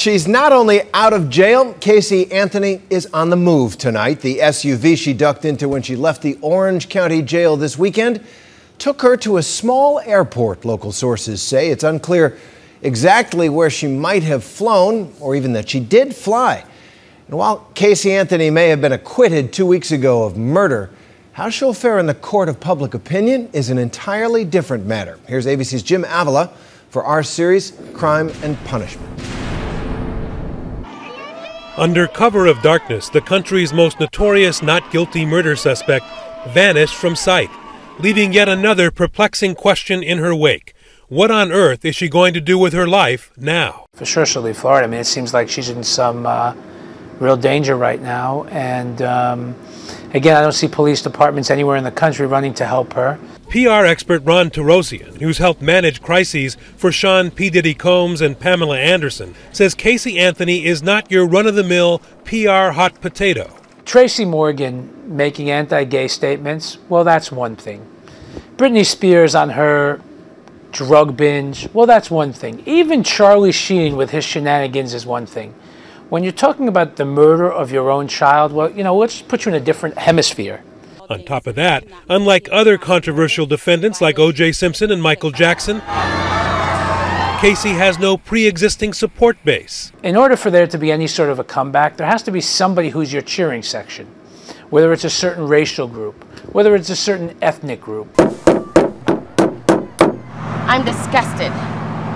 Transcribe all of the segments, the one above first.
She's not only out of jail, Casey Anthony is on the move tonight. The SUV she ducked into when she left the Orange County Jail this weekend took her to a small airport, local sources say. It's unclear exactly where she might have flown, or even that she did fly. And while Casey Anthony may have been acquitted 2 weeks ago of murder, how she'll fare in the court of public opinion is an entirely different matter. Here's ABC's Jim Avila for our series, Crime and Punishment. Under cover of darkness, the country's most notorious not guilty murder suspect vanished from sight, leaving yet another perplexing question in her wake. What on earth is she going to do with her life now? For sure she'll leave Florida. I mean, it seems like she's in some real danger right now. And again, I don't see police departments anywhere in the country running to help her. PR expert Ron Tarosian, who's helped manage crises for Sean P. Diddy Combs and Pamela Anderson, says Casey Anthony is not your run-of-the-mill PR hot potato. Tracy Morgan making anti-gay statements, well, that's one thing. Britney Spears on her drug binge, well, that's one thing. Even Charlie Sheen with his shenanigans is one thing. When you're talking about the murder of your own child, well, you know, let's put you in a different hemisphere. On top of that, unlike other controversial defendants like O.J. Simpson and Michael Jackson, Casey has no pre-existing support base. In order for there to be any sort of a comeback, there has to be somebody who's your cheering section, whether it's a certain racial group, whether it's a certain ethnic group. I'm disgusted,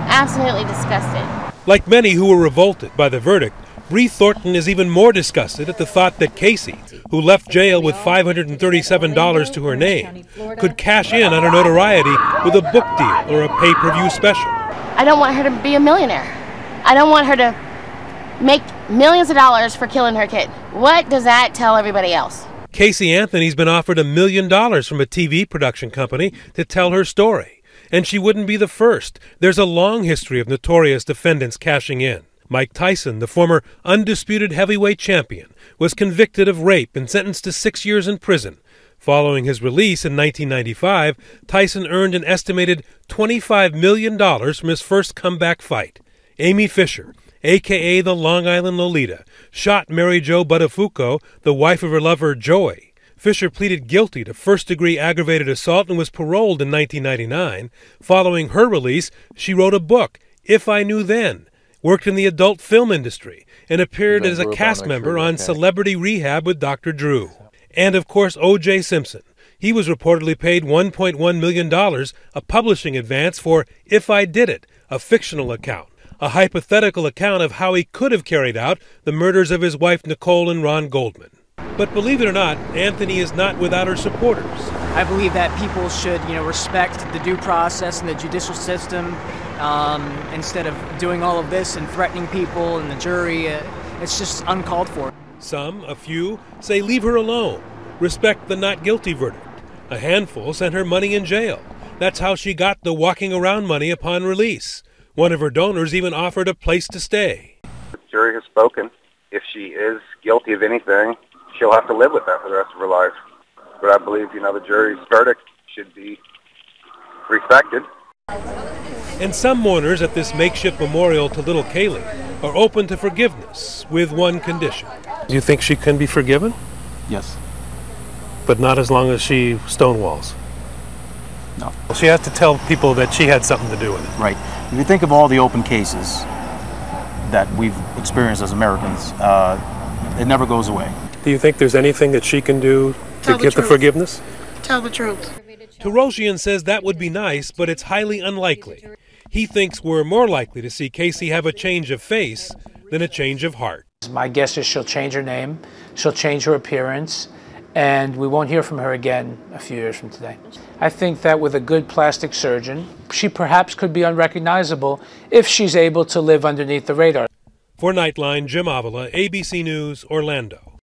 absolutely disgusted. Like many who were revolted by the verdict, Bree Thornton is even more disgusted at the thought that Casey, who left jail with $537 to her name, could cash in on her notoriety with a book deal or a pay-per-view special. I don't want her to be a millionaire. I don't want her to make millions of dollars for killing her kid. What does that tell everybody else? Casey Anthony's been offered $1 million from a TV production company to tell her story. And she wouldn't be the first. There's a long history of notorious defendants cashing in. Mike Tyson, the former undisputed heavyweight champion, was convicted of rape and sentenced to 6 years in prison. Following his release in 1995, Tyson earned an estimated $25 million from his first comeback fight. Amy Fisher, a.k.a. the Long Island Lolita, shot Mary Jo Buttafuoco, the wife of her lover Joey. Fisher pleaded guilty to first-degree aggravated assault and was paroled in 1999. Following her release, she wrote a book, If I Knew Then, worked in the adult film industry, and appeared as a cast member on Celebrity Rehab with Dr. Drew. And, of course, O.J. Simpson. He was reportedly paid $1.1 million, a publishing advance for If I Did It, a fictional account, a hypothetical account of how he could have carried out the murders of his wife Nicole and Ron Goldman. But believe it or not, Anthony is not without her supporters. I believe that people should, respect the due process and the judicial system instead of doing all of this and threatening people and the jury. It's just uncalled for. Some, a few, say leave her alone, respect the not guilty verdict. A handful sent her money in jail. That's how she got the walking around money upon release. One of her donors even offered a place to stay. The jury has spoken. If she is guilty of anything, she'll have to live with that for the rest of her life. But I believe, the jury's verdict should be respected. And some mourners at this makeshift memorial to little Kaylee are open to forgiveness with one condition. Do you think she can be forgiven? Yes. But not as long as she stonewalls? No. She has to tell people that she had something to do with it. Right. If you think of all the open cases that we've experienced as Americans, it never goes away. Do you think there's anything that she can do to get the forgiveness? Tell the truth. Tarosian says that would be nice, but it's highly unlikely. He thinks we're more likely to see Casey have a change of face than a change of heart. My guess is she'll change her name, she'll change her appearance, and we won't hear from her again a few years from today. I think that with a good plastic surgeon, she perhaps could be unrecognizable if she's able to live underneath the radar. For Nightline, Jim Avila, ABC News, Orlando.